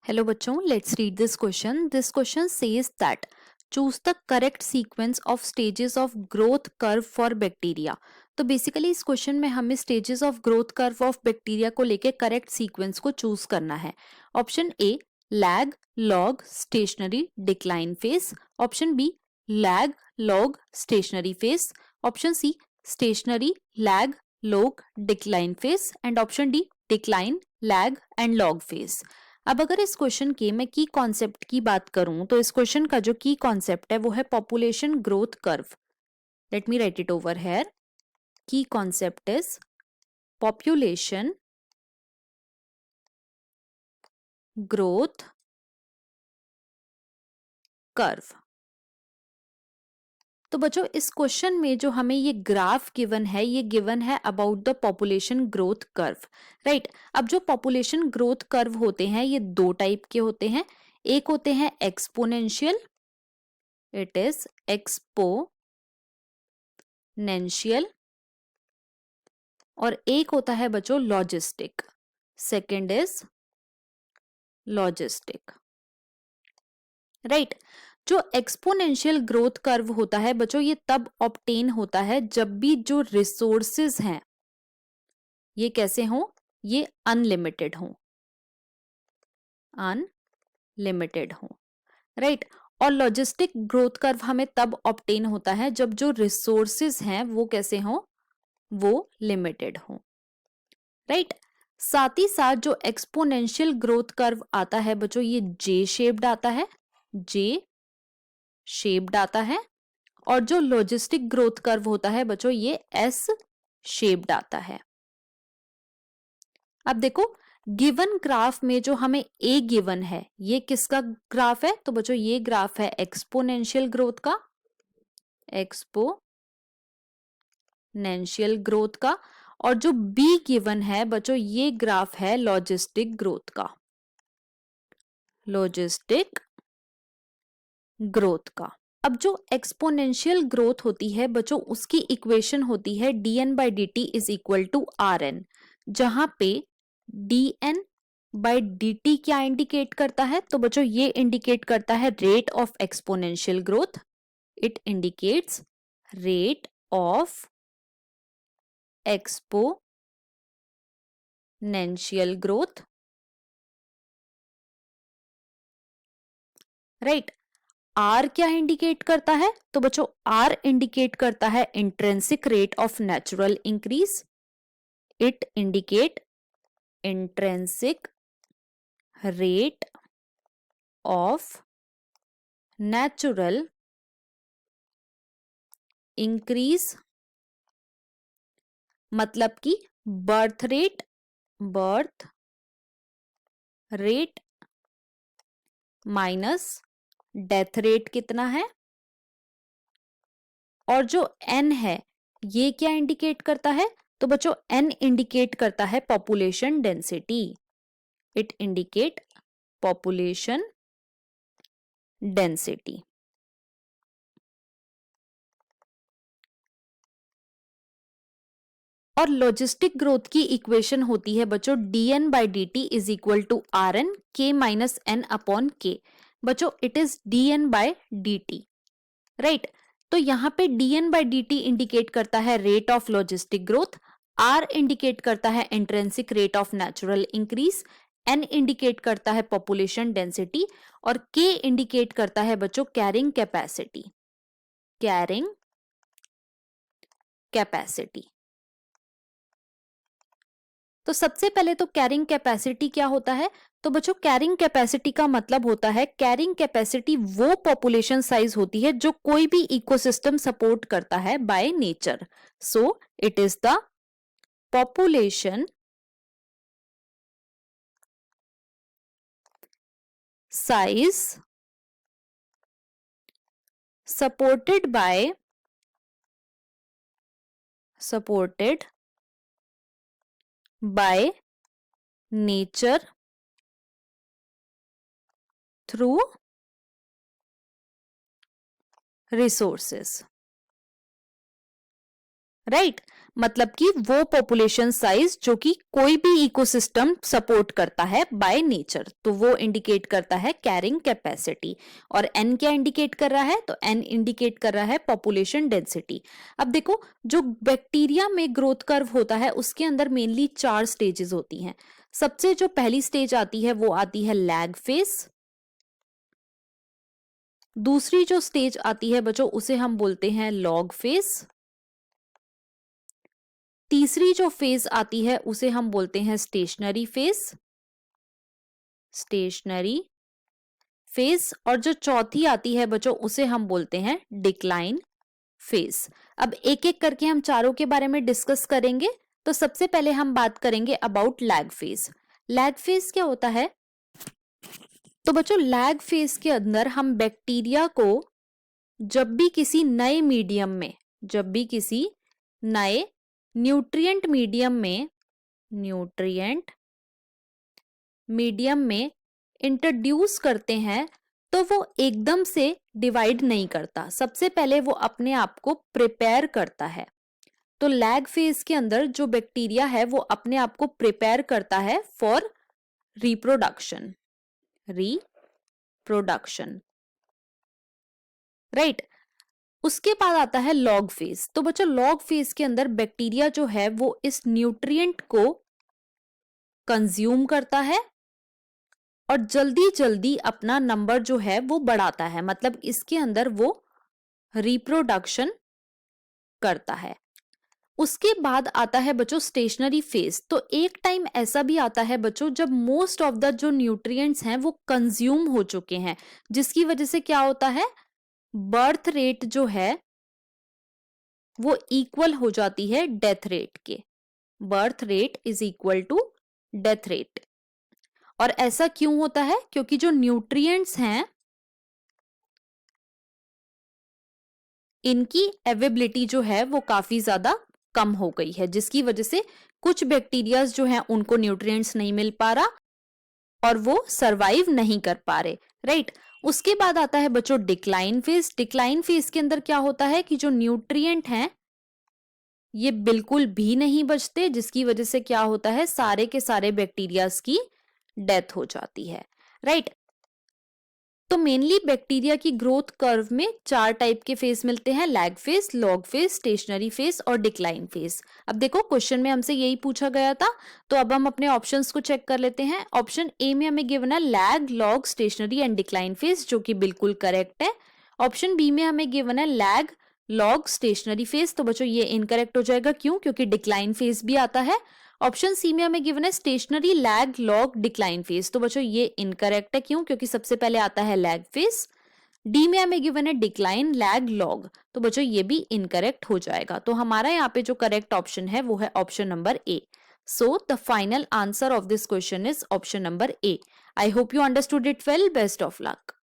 Hello बच्चों, let's read this question. This question says that choose the correct sequence of stages of growth curve for bacteria. तो basically इस question में हमें stages of growth curve of bacteria को लेके correct sequence को choose करना है. Option A lag, log, stationary, decline phase. Option B lag, log, stationary phase. Option C stationary, lag, log, decline phase. And option D decline, lag and log phase. अब अगर इस question के मैं की concept की बात करूं तो इस क्वेश्चन का जो की कॉन्सेप्ट है वो है population growth curve. Let me write it over here. Key concept is population growth curve. तो बच्चों इस क्वेश्चन में जो हमें ये ग्राफ गिवन है ये गिवन है about the population growth curve. Right. अब जो पॉपुलेशन ग्रोथ कर्व होते हैं ये दो टाइप के होते हैं. एक होते हैं एक्सपोनेंशियल, इट इज एक्सपोनेंशियल. और एक होता है बच्चों logistic. Second is logistic. Right. जो एक्सपोनेंशियल ग्रोथ कर्व होता है बच्चों ये तब ऑब्टेन होता है जब भी जो रिसोर्सेज हैं ये कैसे हों, ये अनलिमिटेड हों. अनलिमिटेड हों. राइट. और लॉजिस्टिक ग्रोथ कर्व हमें तब ऑब्टेन होता है जब जो रिसोर्सेज हैं वो कैसे हों, वो लिमिटेड हों. राइट. साथ ही साथ जो एक्सपोनेंशियल ग्रोथ कर्व आता है बच्चों ये जे शेप्ड आता है, जे शेप्ड आता है. और जो लॉजिस्टिक ग्रोथ कर्व होता है बच्चों ये एस शेप्ड आता है. अब देखो गिवन ग्राफ में जो हमें ए गिवन है ये किसका ग्राफ है, तो बच्चों ये ग्राफ है एक्सपोनेंशियल ग्रोथ का, एक्सपोनेंशियल ग्रोथ का. और जो बी गिवन है बच्चों ये ग्राफ है लॉजिस्टिक ग्रोथ का, लॉजिस्टिक ग्रोथ का. अब जो एक्सपोनेंशियल ग्रोथ होती है बच्चों उसकी इक्वेशन होती है dn by dt is equal to rn, जहां पे dn बाई dt क्या इंडिकेट करता है, तो बच्चों ये इंडिकेट करता है rate of exponential growth. It indicates rate of exponential growth. Right. R क्या इंडिकेट करता है, तो बच्चों आर इंडिकेट करता है intrinsic rate of natural increase. It indicate intrinsic rate of natural increase. मतलब कि birth rate minus death rate कितना है. और जो n है ये क्या इंडिकेट करता है, तो बच्चों n इंडिकेट करता है population density. It indicate population density. और लॉजिस्टिक ग्रोथ की इक्वेशन होती है बच्चों dn by dt is equal to rn k minus n upon k. बच्चों it is dn by dt. Right. तो यहां पे dn बाई dt इंडिकेट करता है rate of logistic growth, r indicate करता है intrinsic rate of natural increase, n indicate करता है पॉपुलेशन डेंसिटी और k इंडिकेट करता है बच्चों कैरिंग कैपेसिटी. Carrying capacity. तो सबसे पहले तो कैरिंग कैपेसिटी क्या होता है, तो बच्चों कैरिंग कैपेसिटी का मतलब होता है कैरिंग कैपेसिटी वो पॉपुलेशन साइज होती है जो कोई भी इकोसिस्टम सपोर्ट करता है by nature. So it is the population size supported by nature through resources. Right. मतलब कि वो पॉपुलेशन साइज जो कि कोई भी इकोसिस्टम सपोर्ट करता है बाय नेचर, तो वो इंडिकेट करता है कैरिंग कैपेसिटी। और एन क्या इंडिकेट कर रहा है, तो एन इंडिकेट कर रहा है पॉपुलेशन डेंसिटी। अब देखो, जो बैक्टीरिया में ग्रोथ कर्व होता है उसके अंदर मेनली 4 स्टेजेस होती हैं। सबसे जो पहली स्टेज आती है वो आती है लैग फेज। दूसरी जो स्टेज आती है बच्चों उसे हम बोलते हैं लॉग फेज। तीसरी जो फेज आती है उसे हम बोलते हैं स्टेशनरी फेज, स्टेशनरी फेज। और जो चौथी आती है बच्चों उसे हम बोलते हैं डिक्लाइन फेज। अब एक एक करके हम चारों के बारे में डिस्कस करेंगे। तो सबसे पहले हम बात करेंगे about lag phase. Lag phase क्या होता है, तो बच्चों लैग फेज के अंदर हम बैक्टीरिया को जब भी किसी नए मीडियम में, जब भी किसी नए न्यूट्रिएंट मीडियम में इंट्रोड्यूस करते हैं तो वो एकदम से डिवाइड नहीं करता, सबसे पहले वो अपने आप को प्रिपेयर करता है। तो लैग फेज के अंदर जो बैक्टीरिया है वो अपने आप को प्रिपेयर करता है फॉर रिप्रोडक्शन, राइट। उसके बाद आता है लॉग फेज। तो बच्चों लॉग फेज के अंदर बैक्टीरिया जो है वो इस न्यूट्रिएंट को कंज्यूम करता है और जल्दी जल्दी अपना नंबर जो है वो बढ़ाता है, मतलब इसके अंदर वो रिप्रोडक्शन करता है। उसके बाद आता है बच्चों स्टेशनरी फेज। तो एक टाइम ऐसा भी आता है बच्चों जब मोस्ट ऑफ द जो न्यूट्रिएंट्स हैं वो कंज्यूम हो चुके हैं, जिसकी वजह से क्या होता है, बर्थ रेट जो है वो इक्वल हो जाती है डेथ रेट के। Birth rate is equal to death rate. और ऐसा क्यों होता है, क्योंकि जो न्यूट्रिएंट्स हैं इनकी अवेलेबिलिटी जो है वो काफी ज्यादा कम हो गई है, जिसकी वजह से कुछ बैक्टीरियाज जो हैं उनको न्यूट्रिएंट्स नहीं मिल पा रहा और वो सरवाइव नहीं कर पा रहे, राइट। उसके बाद आता है बच्चों डिक्लाइन फेज। डिक्लाइन फेज के अंदर क्या होता है कि जो न्यूट्रिएंट हैं ये बिल्कुल भी नहीं बचते, जिसकी वजह से क्या होता है, सारे के सारे बैक्टीरियाज की डेथ हो जाती है, राइट। तो मेनली बैक्टीरिया की ग्रोथ कर्व में 4 टाइप के फेज मिलते हैं, lag phase, log phase, stationary phase और डिक्लाइन फेज। अब देखो क्वेश्चन में हमसे यही पूछा गया था, तो अब हम अपने ऑप्शंस को चेक कर लेते हैं। ऑप्शन ए में हमें गिवन है lag, log, stationary and decline phase, जो कि बिल्कुल करेक्ट है। ऑप्शन बी में हमें गिवन है लैग, लॉग, स्टेशनरी फेज, तो बच्चों ये इनकरेक्ट हो जाएगा। क्यों, क्योंकि डिक्लाइन फेज भी आता है। ऑप्शन सी में हमें गिवन है stationary, lag, log, decline phase, तो बच्चों ये इनकरेक्ट है। क्यों, क्योंकि सबसे पहले आता है लैग फेज। डी में हमें गिवन है डिक्लाइन, लैग, लॉग, तो बच्चों ये भी इनकरेक्ट हो जाएगा। तो हमारा यहाँ पे जो करेक्ट ऑप्शन है वो है option number A. So the final answer of this question is option number A. I hope you understood it well. Best of luck.